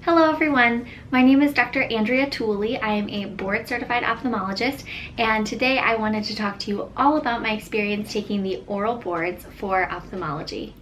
Hello everyone, my name is Dr. Andrea Tooley. I am a board certified ophthalmologist, and today I wanted to talk to you all about my experience taking the oral boards for ophthalmology.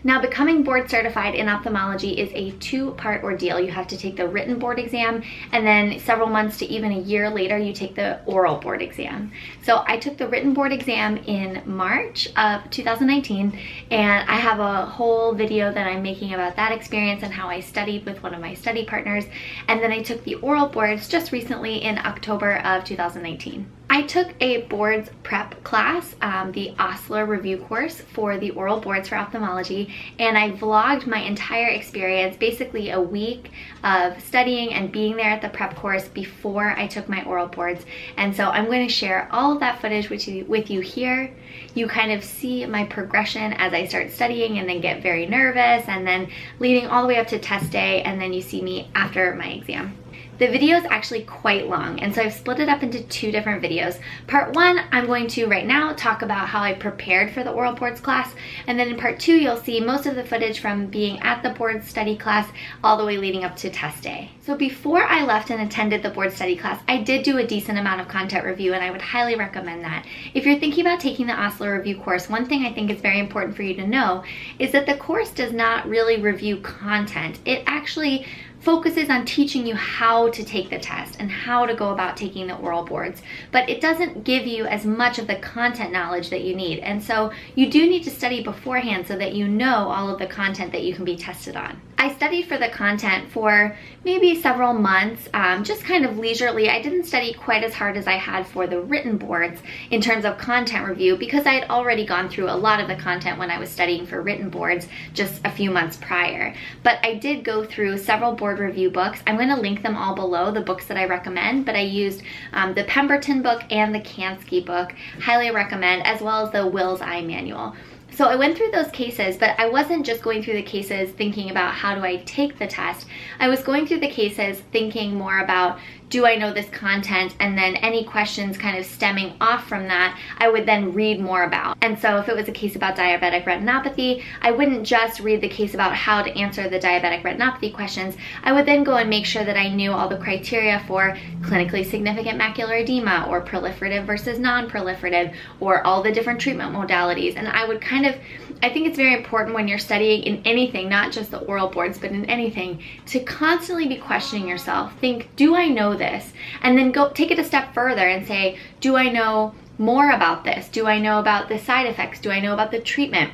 Now, becoming board certified in ophthalmology is a two-part ordeal. You have to take the written board exam, and then several months to even a year later, you take the oral board exam. So I took the written board exam in March of 2019, and I have a whole video that I'm making about that experience and how I studied with one of my study partners. And then I took the oral boards just recently in October of 2019. I took a boards prep class, the Osler review course for the oral boards for ophthalmology, and I vlogged my entire experience, basically a week of studying and being there at the prep course before I took my oral boards. And so I'm going to share all of that footage with you here. You kind of see my progression as I start studying and then get very nervous, and then leading all the way up to test day, and then you see me after my exam. The video is actually quite long, and so I've split it up into two different videos. Part one, I'm going to right now talk about how I prepared for the oral boards class, and then in part two, you'll see most of the footage from being at the board study class all the way leading up to test day. So before I left and attended the board study class, I did do a decent amount of content review, and I would highly recommend that. If you're thinking about taking the Osler review course, one thing I think is very important for you to know is that the course does not really review content. It actually focuses on teaching you how to take the test and how to go about taking the oral boards, but it doesn't give you as much of the content knowledge that you need. And so you do need to study beforehand so that you know all of the content that you can be tested on. I studied for the content for maybe several months, just kind of leisurely. I didn't study quite as hard as I had for the written boards in terms of content review, because I had already gone through a lot of the content when I was studying for written boards just a few months prior. But I did go through several board review books. I'm going to link them all below, the books that I recommend, but I used the Pemberton book and the Kansky book, highly recommend, as well as the Will's Eye Manual. So I went through those cases, but I wasn't just going through the cases thinking about how do I take the test. I was going through the cases thinking more about, do I know this content? And then any questions kind of stemming off from that, I would then read more about. And so if it was a case about diabetic retinopathy, I wouldn't just read the case about how to answer the diabetic retinopathy questions. I would then go and make sure that I knew all the criteria for clinically significant macular edema, or proliferative versus non-proliferative, or all the different treatment modalities. And I would I think it's very important when you're studying in anything, not just the oral boards, but in anything, to constantly be questioning yourself. Think, do I know this? And then go take it a step further and say, do I know more about this? Do I know about the side effects? Do I know about the treatment?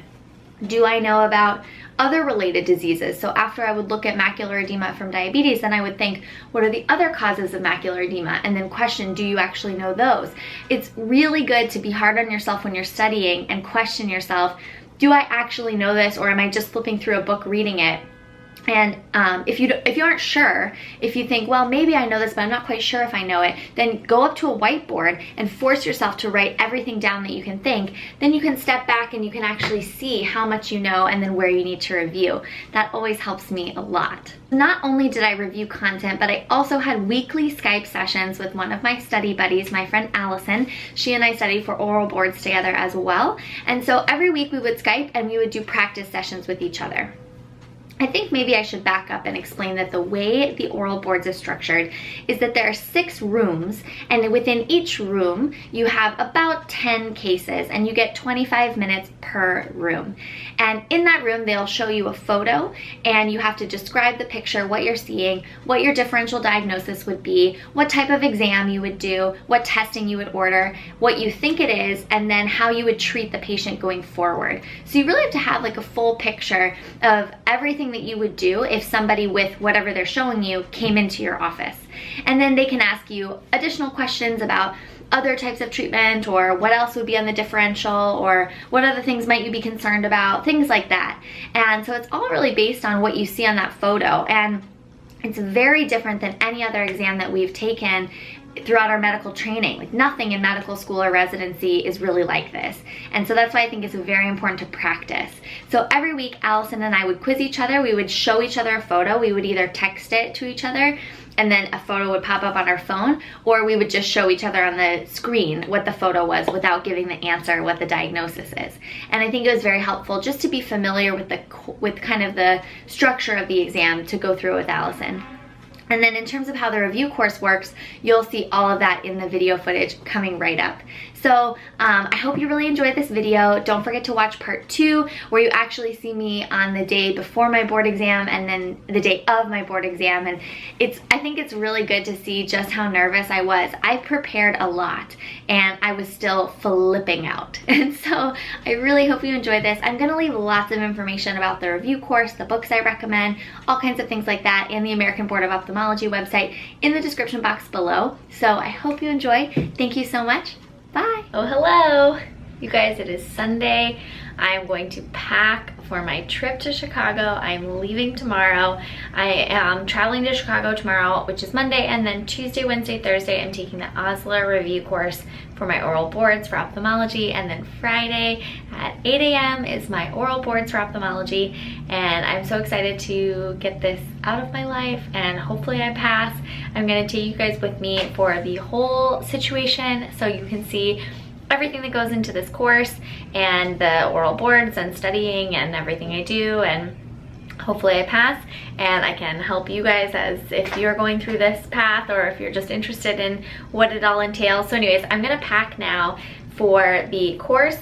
Do I know about other related diseases? So after I would look at macular edema from diabetes, then I would think, what are the other causes of macular edema? And then question, do you actually know those? It's really good to be hard on yourself when you're studying and question yourself, do I actually know this, or am I just flipping through a book reading it? And if you aren't sure, if you think, well, maybe I know this, but I'm not quite sure if I know it, then go up to a whiteboard and force yourself to write everything down that you can think. Then you can step back and you can actually see how much you know and then where you need to review. That always helps me a lot. Not only did I review content, but I also had weekly Skype sessions with one of my study buddies, my friend Allison. She and I studied for oral boards together as well. And so every week we would Skype and we would do practice sessions with each other. I think maybe I should back up and explain that the way the oral boards is structured is that there are 6 rooms, and within each room you have about 10 cases, and you get 25 minutes per room. And in that room they'll show you a photo, and you have to describe the picture, what you're seeing, what your differential diagnosis would be, what type of exam you would do, what testing you would order, what you think it is, and then how you would treat the patient going forward. So you really have to have like a full picture of everything that you would do if somebody with whatever they're showing you came into your office. And then they can ask you additional questions about other types of treatment, or what else would be on the differential, or what other things might you be concerned about, things like that. And so it's all really based on what you see on that photo, and it's very different than any other exam that we've taken. throughout our medical training. Like nothing in medical school or residency is really like this. And so that's why I think it's very important to practice. So every week, Allison and I would quiz each other. We would show each other a photo. We would either text it to each other and then a photo would pop up on our phone, or we would just show each other on the screen what the photo was without giving the answer, what the diagnosis is. And I think it was very helpful just to be familiar with kind of the structure of the exam to go through with Allison. And then in terms of how the review course works, you'll see all of that in the video footage coming right up. So I hope you really enjoyed this video. Don't forget to watch part 2, where you actually see me on the day before my board exam and then the day of my board exam. And I think it's really good to see just how nervous I was. I prepared a lot and I was still flipping out. And so I really hope you enjoyed this. I'm gonna leave lots of information about the review course, the books I recommend, all kinds of things like that, and the American Board of Ophthalmology website in the description box below. So I hope you enjoy. Thank you so much. Bye. Oh, hello. You guys, it is Sunday. I'm going to pack for my trip to Chicago. I'm leaving tomorrow. I am traveling to Chicago tomorrow, which is Monday, and then Tuesday, Wednesday, Thursday, I'm taking the Osler review course for my oral boards for ophthalmology, and then Friday at 8 a.m. is my oral boards for ophthalmology, and I'm so excited to get this out of my life, and hopefully I pass. I'm gonna take you guys with me for the whole situation so you can see everything that goes into this course and the oral boards and studying and everything I do, and hopefully I pass and I can help you guys as if you're going through this path or if you're just interested in what it all entails. So anyways, I'm gonna pack now for the course.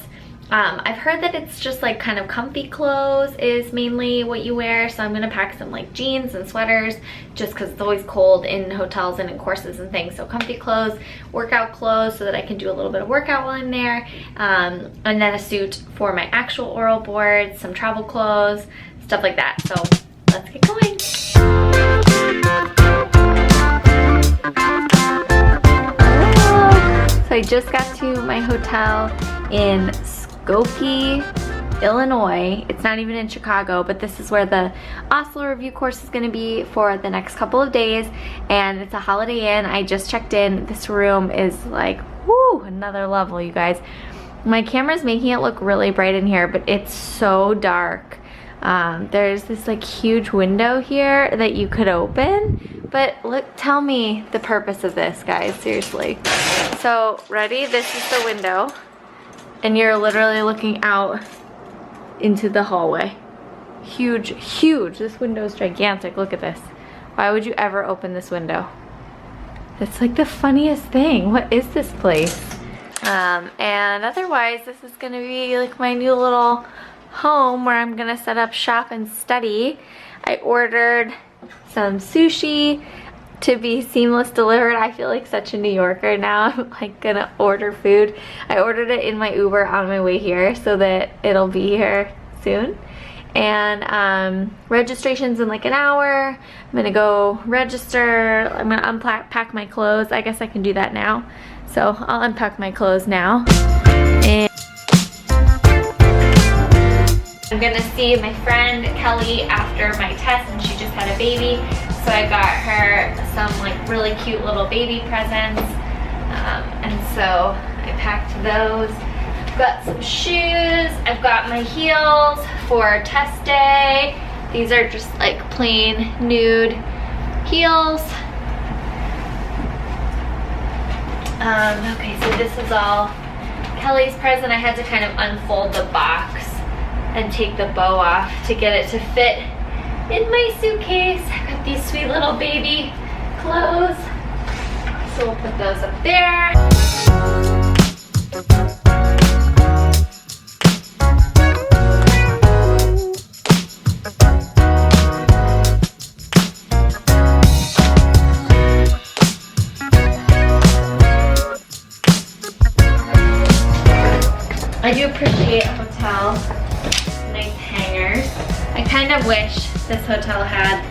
I've heard that it's just like kind of comfy clothes is mainly what you wear, so I'm gonna pack some like jeans and sweaters just because it's always cold in hotels and in courses and things. So comfy clothes, workout clothes so that I can do a little bit of workout while I'm there, and then a suit for my actual oral board, some travel clothes, stuff like that. So let's get going. So I just got to my hotel in Skokie, Illinois. It's not even in Chicago, but this is where the Osler review course is gonna be for the next couple of days, and it's a Holiday Inn. I just checked in. This room is like, whoo, another level, you guys. My camera's making it look really bright in here, but it's so dark. There's this like huge window here that you could open, but look, tell me the purpose of this, guys, seriously. So, ready? This is the window. And you're literally looking out into the hallway. Huge, huge. This window is gigantic. Look at this. Why would you ever open this window? It's like the funniest thing. What is this place? And otherwise, this is gonna be like my new little home where I'm gonna set up shop and study. I ordered some sushi to be seamless delivered. I feel like such a New Yorker now. I'm like gonna order food. I ordered it in my Uber on my way here so that it'll be here soon. And registration's in like an hour. I'm gonna go register. I'm gonna unpack my clothes. I guess I can do that now. So I'll unpack my clothes now. And I'm gonna see my friend Kelly after my test, and she just had a baby. So I got her some like really cute little baby presents, and so I packed those. I've got some shoes. I've got my heels for test day. These are just like plain nude heels. Okay, so this is all Kelly's present. I had to kind of unfold the box and take the bow off to get it to fit in my suitcase. I've got these sweet little baby clothes. So we'll put those up there. I do appreciate a hotel. Nice hangers. I kind of wish this hotel had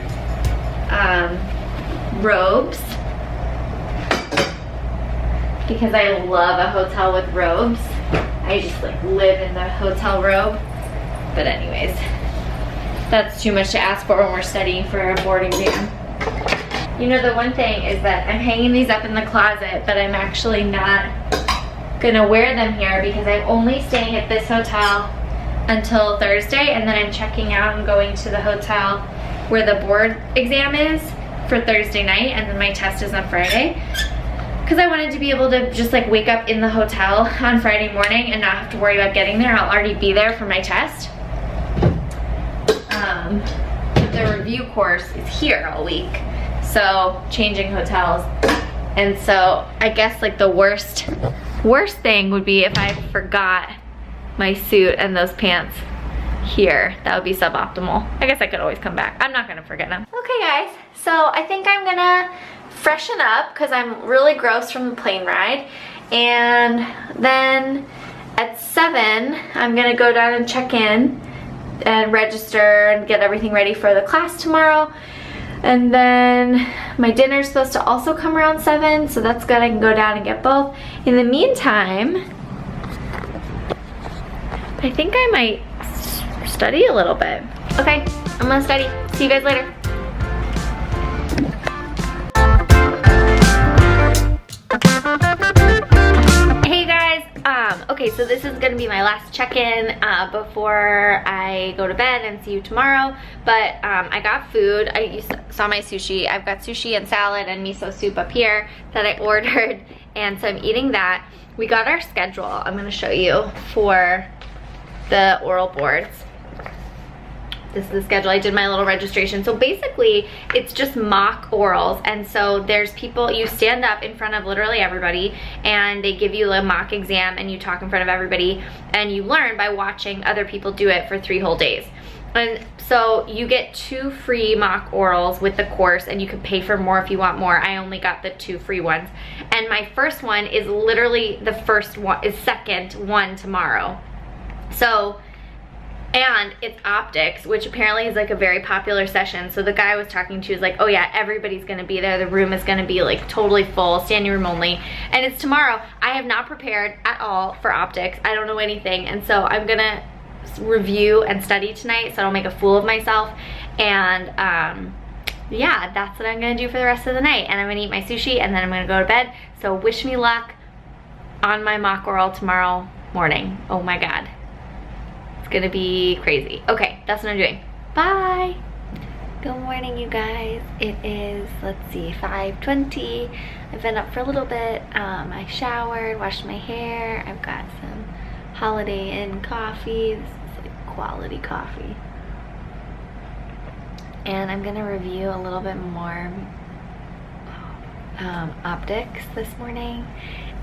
robes, because I love a hotel with robes. I just like live in the hotel robe. But anyways, that's too much to ask for when we're studying for our board exam. You know, the one thing is that I'm hanging these up in the closet, but I'm actually not gonna wear them here because I'm only staying at this hotel until Thursday, and then I'm checking out and going to the hotel where the board exam is for Thursday night, and then my test is on Friday. Because I wanted to be able to just like wake up in the hotel on Friday morning and not have to worry about getting there. I'll already be there for my test. But the review course is here all week. So changing hotels. And so I guess like the worst thing would be if I forgot my suit and those pants here. That would be suboptimal. I guess I could always come back. I'm not gonna forget them. Okay guys, so I think I'm gonna freshen up because I'm really gross from the plane ride. And then at 7, I'm gonna go down and check in and register and get everything ready for the class tomorrow. And then my dinner's supposed to also come around 7, so that's good. I can go down and get both. In the meantime, I think I might study a little bit. Okay, I'm gonna study. See you guys later. Hey guys, okay, so this is gonna be my last check-in before I go to bed and see you tomorrow. But I got food. You saw my sushi. I've got sushi and salad and miso soup up here that I ordered, and so I'm eating that. We got our schedule. I'm gonna show you for the oral boards. This is the schedule. I did my little registration. So basically, it's just mock orals. And so there's people, you stand up in front of literally everybody, and they give you a mock exam, and you talk in front of everybody, and you learn by watching other people do it for 3 whole days. And so you get 2 free mock orals with the course, and you can pay for more if you want more. I only got the 2 free ones. And my first one is literally the first one, is second one tomorrow. So, and it's optics, which apparently is like a very popular session. So the guy I was talking to is like, oh yeah, everybody's gonna be there. The room is gonna be like totally full, standing room only. And it's tomorrow. I have not prepared at all for optics. I don't know anything. And so I'm gonna review and study tonight so I don't make a fool of myself. And yeah, that's what I'm gonna do for the rest of the night. And I'm gonna eat my sushi, and then I'm gonna go to bed. So wish me luck on my mock oral tomorrow morning. Oh my God. It's gonna be crazy. Okay, that's what I'm doing. Bye. Good morning, you guys. It is, let's see, 5:20. I've been up for a little bit. I showered, washed my hair. I've got some Holiday Inn coffee. This is like quality coffee. And I'm gonna review a little bit more optics this morning.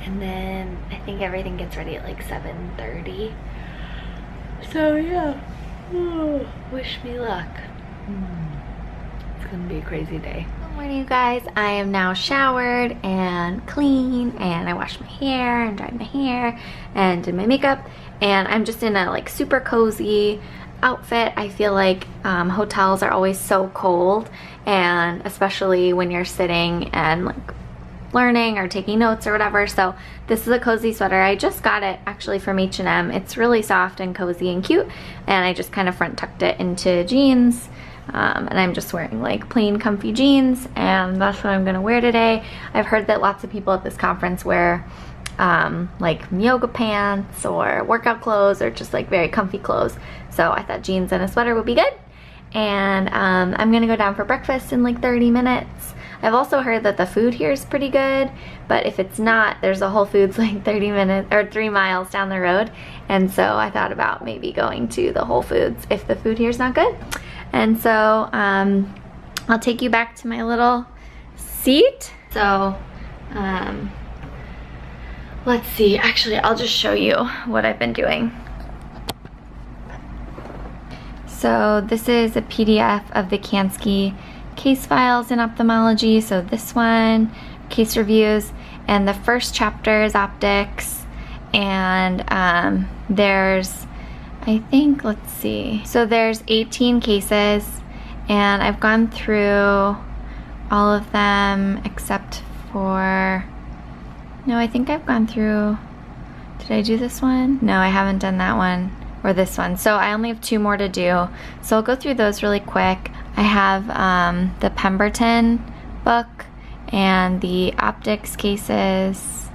And then I think everything gets ready at like 7:30. So yeah, wish me luck. It's gonna be a crazy day. Good morning, you guys. I am now showered and clean, and I washed my hair and dried my hair and did my makeup, and I'm just in a like super cozy outfit. I feel like hotels are always so cold, and especially when you're sitting and like learning or taking notes or whatever. So this is a cozy sweater. I just got it actually from H&M. It's really soft and cozy and cute, and I just kind of front tucked it into jeans, and I'm just wearing like plain comfy jeans, and that's what I'm gonna wear today. I've heard that lots of people at this conference wear like yoga pants or workout clothes or just like very comfy clothes, so I thought jeans and a sweater would be good. And I'm gonna go down for breakfast in like 30 minutes. I've also heard that the food here is pretty good, but if it's not, there's a Whole Foods like 30 minutes or 3 miles down the road. And so I thought about maybe going to the Whole Foods if the food here is not good. And so I'll take you back to my little seat. So let's see, actually I'll just show you what I've been doing. So this is a PDF of the Kansky case files in ophthalmology. So this one, case reviews, and the first chapter is optics, and there's, I think, let's see, so there's 18 cases, and I've gone through all of them except for, no, I think I've gone through, did I do this one? No, I haven't done that one or this one. So I only have 2 more to do. So I'll go through those really quick. I have the Pemberton book and the optics cases.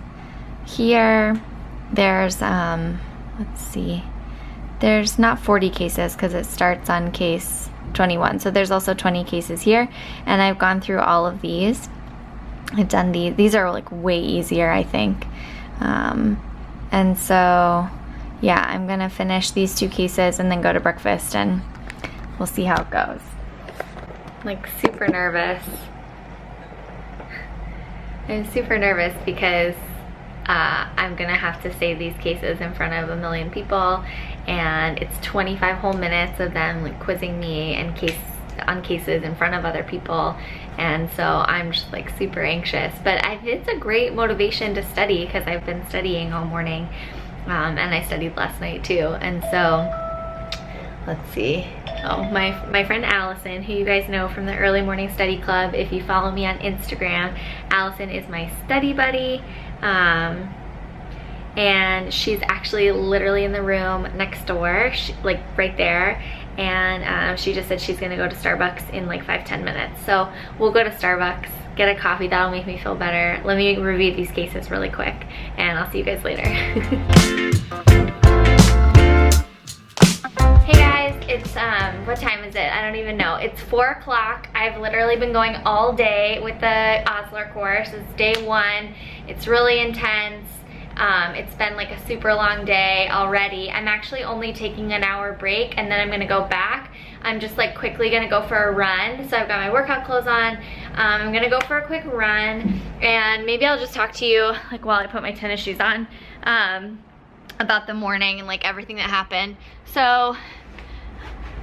Here there's let's see, there's not 40 cases because it starts on case 21, so there's also 20 cases here, and I've gone through all of these. I've done these are like way easier, I think, and so yeah, I'm gonna finish these 2 cases and then go to breakfast, and we'll see how it goes. Like super nervous. I'm super nervous because I'm gonna have to say these cases in front of 1 million people, and it's 25 whole minutes of them like quizzing me and on cases in front of other people, and so I'm just like super anxious. But it's a great motivation to study because I've been studying all morning, and I studied last night too. And so let's see. Oh, my friend Allison, who you guys know from the Early Morning Study Club, if you follow me on Instagram, Allison is my study buddy. And she's actually literally in the room next door, like right there, and she just said she's gonna go to Starbucks in like 5-10 minutes. So we'll go to Starbucks, get a coffee, that'll make me feel better. Let me review these cases really quick, and I'll see you guys later. Hey guys, it's what time is it? I don't even know. It's 4 o'clock. I've literally been going all day with the Osler course. It's day 1. It's really intense. It's been like a super long day already. I'm actually only taking an hour break, and then I'm gonna go back. I'm just like quickly gonna go for a run. So I've got my workout clothes on. I'm gonna go for a quick run, and maybe I'll just talk to you like while I put my tennis shoes on about the morning and like everything that happened. So,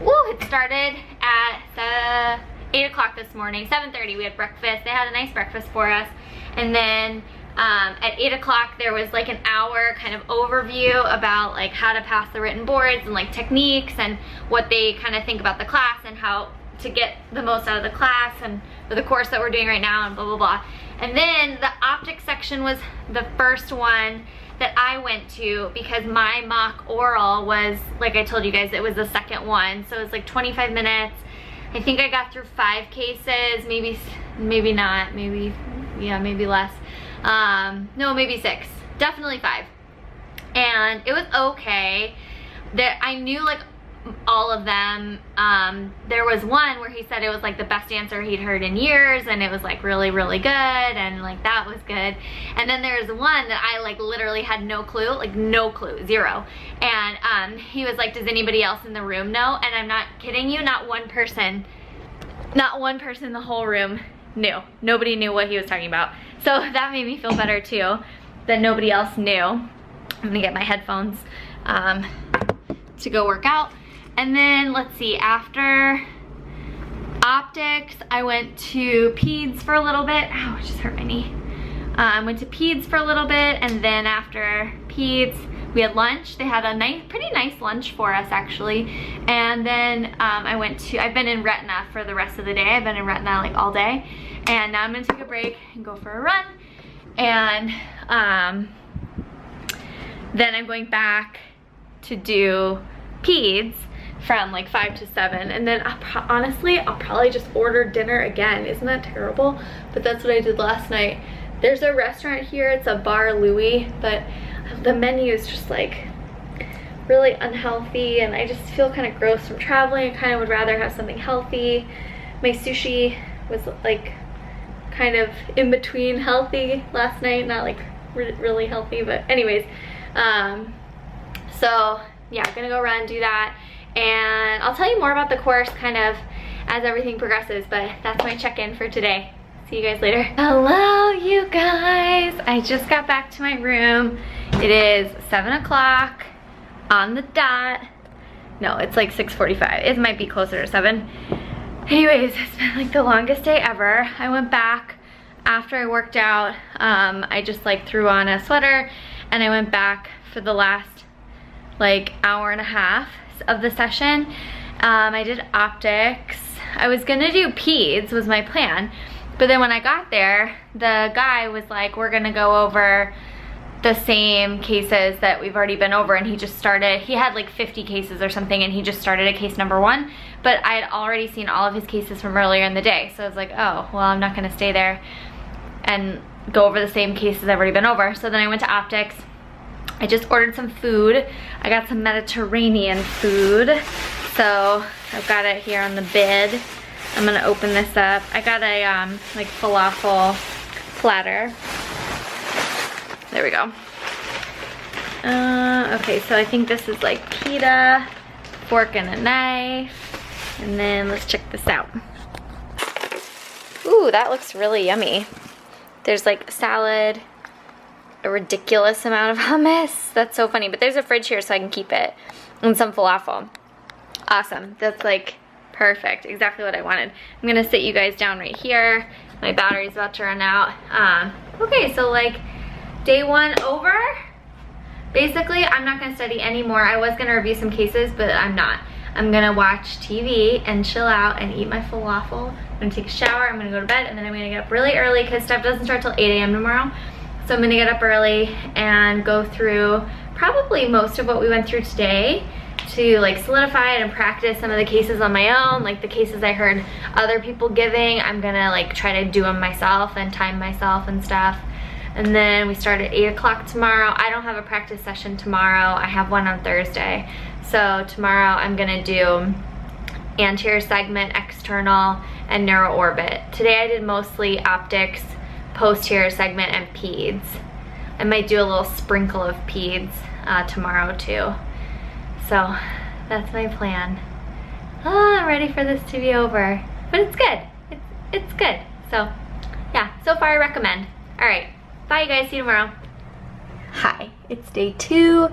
it started at 8 o'clock this morning, 7:30 we had breakfast. They had a nice breakfast for us, and then at 8 o'clock there was like an hour kind of overview about like how to pass the written boards and like techniques and what they kind of think about the class and how to get the most out of the class and the course that we're doing right now and blah blah blah. And then the optics section was the first one that I went to because my mock oral was, like I told you guys, it was the second one, so it was like 25 minutes. I think I got through 5 cases, maybe not, maybe less. No, maybe 6, definitely 5. And it was okay. I knew like all of them. There was one where he said it was like the best answer he'd heard in years, and it was like really, really good, and like that was good. And then there's one that I like literally had no clue, like no clue, 0. And he was like, does anybody else in the room know? And I'm not kidding you, not one person in the whole room knew. Nobody knew what he was talking about. So that made me feel better too, that nobody else knew. I'm gonna get my headphones to go work out. And then let's see, after optics, I went to peds for a little bit. Ow, it just hurt my knee. I went to peds for a little bit, and then after peds, we had lunch. They had a pretty nice lunch for us actually. And then I've been in retina for the rest of the day. I've been in retina like all day. And now I'm gonna take a break and go for a run. And then I'm going back to do peds from like 5 to 7, and then honestly I'll probably just order dinner again. Isn't that terrible? But that's what I did last night. There's a restaurant here, it's a Bar Louie, but the menu is just like really unhealthy, and I just feel kind of gross from traveling. I kind of would rather have something healthy. My sushi was like kind of in between healthy last night, not like really healthy, but anyways, so yeah, I'm gonna go run, do that, and I'll tell you more about the course kind of as everything progresses, but that's my check-in for today. See you guys later. Hello, you guys. I just got back to my room. It is 7 o'clock on the dot. No, it's like 6:45. It might be closer to 7. Anyways, it's been like the longest day ever. I went back after I worked out. I just like threw on a sweater, and I went back for the last like hour and a half of the session. I did optics. I was gonna do peds, was my plan, but then when I got there, the guy was like, we're gonna go over the same cases that we've already been over, and he just started, he had like 50 cases or something, and he just started at case number 1, but I had already seen all of his cases from earlier in the day. So I was like, oh, well, I'm not gonna stay there and go over the same cases I've already been over. So then I went to optics. I just ordered some food. I got some Mediterranean food. So I've got it here on the bed. I'm gonna open this up. I got a like falafel platter. There we go. Okay, so I think this is like pita, fork and a knife. And then let's check this out. Ooh, that looks really yummy. There's like salad, a ridiculous amount of hummus. That's so funny, but there's a fridge here so I can keep it. And some falafel. Awesome, that's like perfect, exactly what I wanted. I'm gonna sit you guys down right here. My battery's about to run out. Okay, so like day 1 over. Basically, I'm not gonna study anymore. I was gonna review some cases, but I'm not. I'm gonna watch TV and chill out and eat my falafel. I'm gonna take a shower, I'm gonna go to bed, and then I'm gonna get up really early because stuff doesn't start till 8 a.m. tomorrow. So I'm gonna get up early and go through probably most of what we went through today to like solidify it and practice some of the cases on my own, like the cases I heard other people giving. I'm gonna like try to do them myself and time myself and stuff. And then we start at 8 o'clock tomorrow. I don't have a practice session tomorrow. I have one on Thursday. So tomorrow I'm gonna do anterior segment, external, and neuroorbit. Today I did mostly optics, posterior segment, and peds. I might do a little sprinkle of peds tomorrow too. So that's my plan. Oh, I'm ready for this to be over. But it's good. It's good. So yeah, so far I recommend. All right. Bye you guys, see you tomorrow. Hi, it's day 2.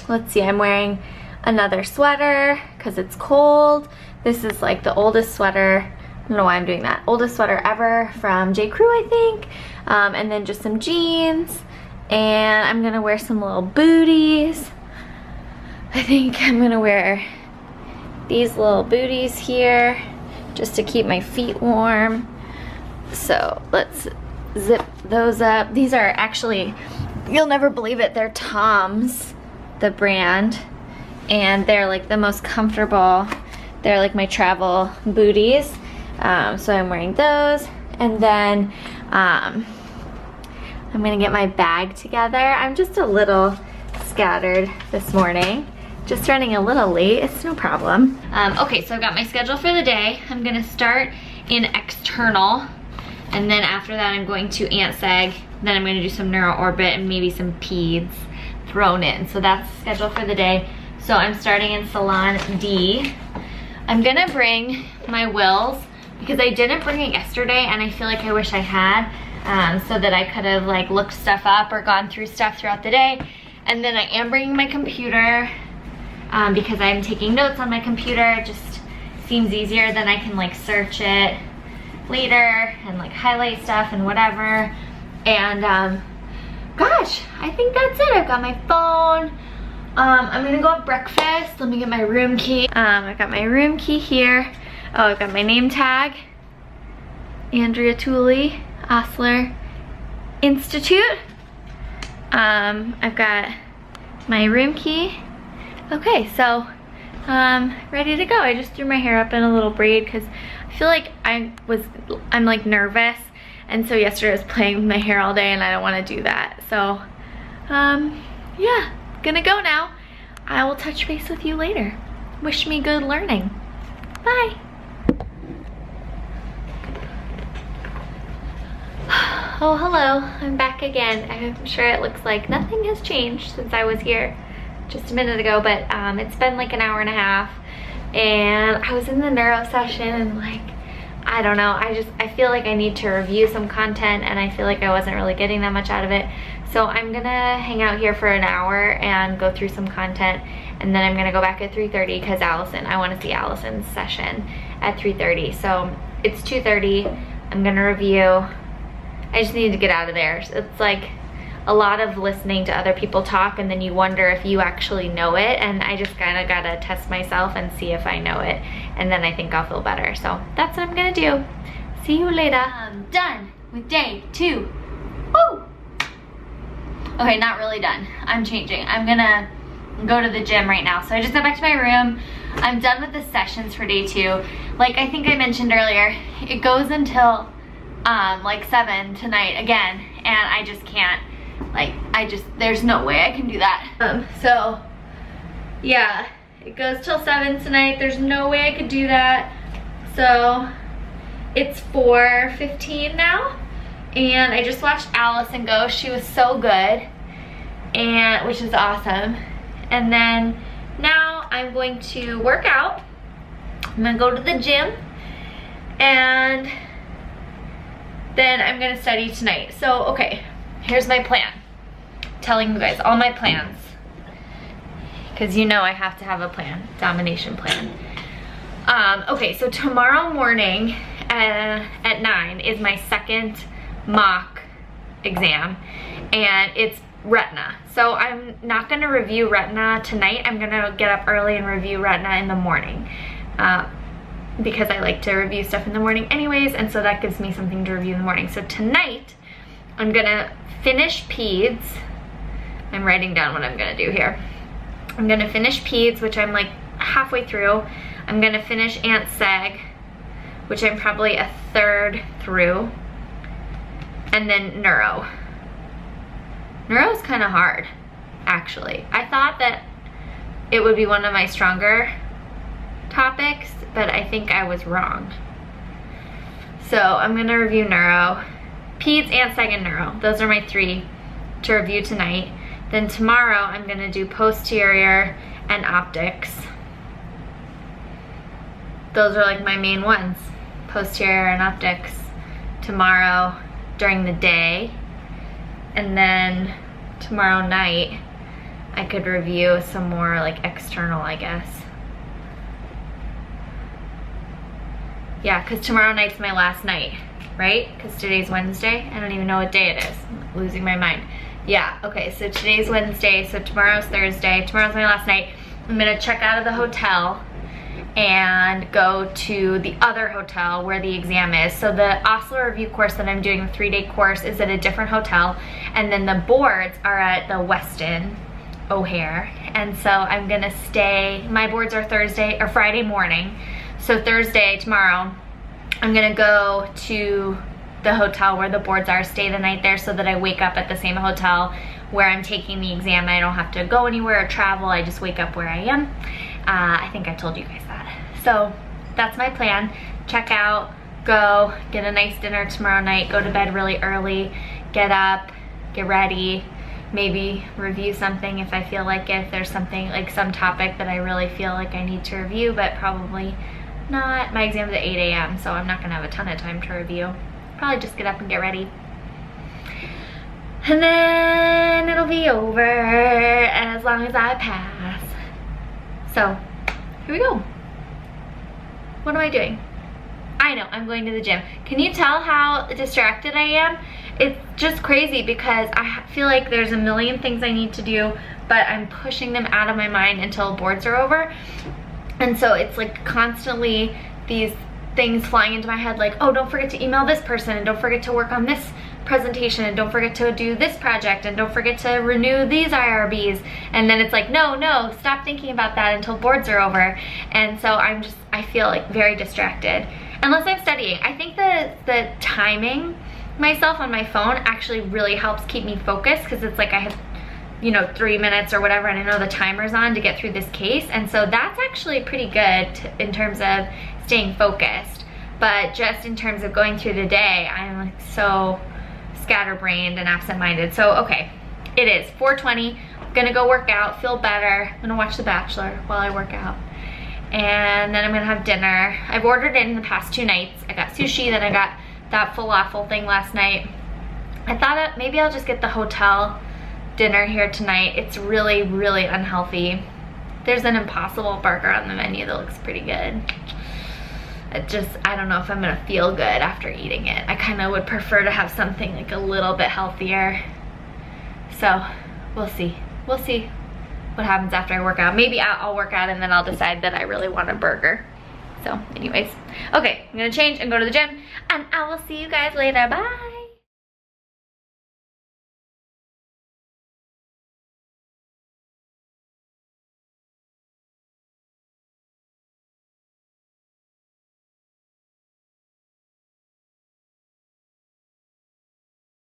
Let's see, I'm wearing another sweater because it's cold. This is like the oldest sweater, I don't know why I'm doing that, oldest sweater ever from J. Crew, I think. And then just some jeans, and I'm gonna wear some little booties. I think I'm gonna wear these little booties here just to keep my feet warm. So let's zip those up. These are actually, you'll never believe it, they're Tom's, the brand, and they're like the most comfortable. They're like my travel booties. So I'm wearing those, and then I'm gonna get my bag together. I'm just a little scattered this morning, just running a little late. It's no problem. Okay, so I've got my schedule for the day. I'm gonna start in external, and then after that I'm going to ant-seg, then I'm going to do some neuro-orbit and maybe some peds thrown in. So that's the schedule for the day. So I'm starting in Salon D. I'm gonna bring my wills because I didn't bring it yesterday and I feel like I wish I had, so that I could have like looked stuff up or gone through stuff throughout the day. And then I am bringing my computer because I'm taking notes on my computer. It just seems easier, then I can like search it later and like highlight stuff and whatever. And gosh, I think that's it. I've got my phone. I'm gonna go have breakfast. Let me get my room key. I've got my room key here. Oh, I've got my name tag. Andrea Tooley, Osler Institute. I've got my room key. Okay, so ready to go. I just threw my hair up in a little braid because I feel like I'm like nervous, and so yesterday I was playing with my hair all day and I don't want to do that. So yeah, gonna go now. I will touch base with you later. Wish me good learning. Bye. Oh, hello, I'm back again. I'm sure it looks like nothing has changed since I was here just a minute ago, but it's been like an hour and a half, and I was in the neuro session, and like, I don't know, I feel like I need to review some content, and I feel like I wasn't really getting that much out of it. So I'm gonna hang out here for an hour and go through some content, and then I'm gonna go back at 3:30 because I want to see Allison's session at 3:30. So it's 2:30, I'm gonna review. I just need to get out of there. It's like a lot of listening to other people talk, and then you wonder if you actually know it, and I just kind of gotta test myself and see if I know it, and then I think I'll feel better. So that's what I'm gonna do. See you later. I'm done with day 2. Woo! Okay, not really done. I'm changing. I'm gonna go to the gym right now. So I just got back to my room. I'm done with the sessions for day 2. Like I think I mentioned earlier, it goes until like 7 tonight again, and I just can't, like, there's no way I can do that. So yeah, it goes till 7 tonight. There's no way I could do that. So it's 4:15 now, and I just watched Allison go. She was so good, and which is awesome. And then now I'm going to work out. I'm gonna go to the gym, and then I'm gonna study tonight. So okay, here's my plan. Telling you guys all my plans, because you know I have to have a plan, domination plan. Okay, so tomorrow morning at 9 is my second mock exam, and it's retina. So I'm not gonna review retina tonight. I'm gonna get up early and review retina in the morning, because I like to review stuff in the morning anyways, and so that gives me something to review in the morning. So tonight, I'm gonna finish peds. I'm writing down what I'm gonna do here. I'm gonna finish peds, which I'm like halfway through. I'm gonna finish Aunt Seg, which I'm probably a third through, and then neuro. Neuro's kind of hard, actually. I thought that it would be one of my stronger topics, but I think I was wrong. So I'm gonna review neuro, peds, Aunt Seg, and neuro. Those are my 3 to review tonight. Then tomorrow I'm gonna do posterior and optics. Those are like my main ones, posterior and optics, tomorrow during the day. And then tomorrow night I could review some more like external, I guess. Yeah, because tomorrow night's my last night, right? Because today's Wednesday. I don't even know what day it is. I'm losing my mind. Yeah, okay, so today's Wednesday, so tomorrow's Thursday. Tomorrow's my last night. I'm gonna check out of the hotel and go to the other hotel where the exam is. So the Osler review course that I'm doing, the 3-day course, is at a different hotel, and then the boards are at the Westin O'Hare. And so I'm gonna stay, my boards are Thursday or Friday morning. So Thursday, tomorrow, I'm gonna go to the hotel where the boards are, stay the night there so that I wake up at the same hotel where I'm taking the exam. I don't have to go anywhere or travel, I just wake up where I am. I think I told you guys that. So that's my plan. Check out, go, get a nice dinner tomorrow night, go to bed really early, get up, get ready, maybe review something if I feel like it. If there's something, like some topic that I really feel like I need to review, but probably not. My exam's at 8 a.m., so I'm not gonna have a ton of time to review. Probably just get up and get ready. And then it'll be over as long as I pass. So, here we go. What am I doing? I know, I'm going to the gym. Can you tell how distracted I am? It's just crazy because I feel like there's a million things I need to do, but I'm pushing them out of my mind until boards are over. And so it's like constantly these things flying into my head like, oh, don't forget to email this person, and don't forget to work on this presentation, and don't forget to do this project, and don't forget to renew these IRBs. And then it's like, no, stop thinking about that until boards are over. And so I feel like very distracted unless I'm studying. I think the timing myself on my phone actually really helps keep me focused, because it's like I have, you know, 3 minutes or whatever, and I know the timer's on to get through this case. And so that's actually pretty good in terms of staying focused. But just in terms of going through the day, I'm like so scatterbrained and absent-minded. So okay, it is 4:20. I'm gonna go work out, feel better. I'm gonna watch The Bachelor while I work out, and then I'm gonna have dinner. I've ordered it in the past 2 nights. I got sushi, then I got that falafel thing last night. I thought maybe I'll just get the hotel dinner here tonight. It's really, really unhealthy. There's an Impossible burger on the menu that looks pretty good. I don't know if I'm gonna feel good after eating it. I kind of would prefer to have something like a little bit healthier. So we'll see. We'll see what happens after I work out. Maybe I'll work out and then I'll decide that I really want a burger. So anyways, okay, I'm gonna change and go to the gym, and I will see you guys later. Bye.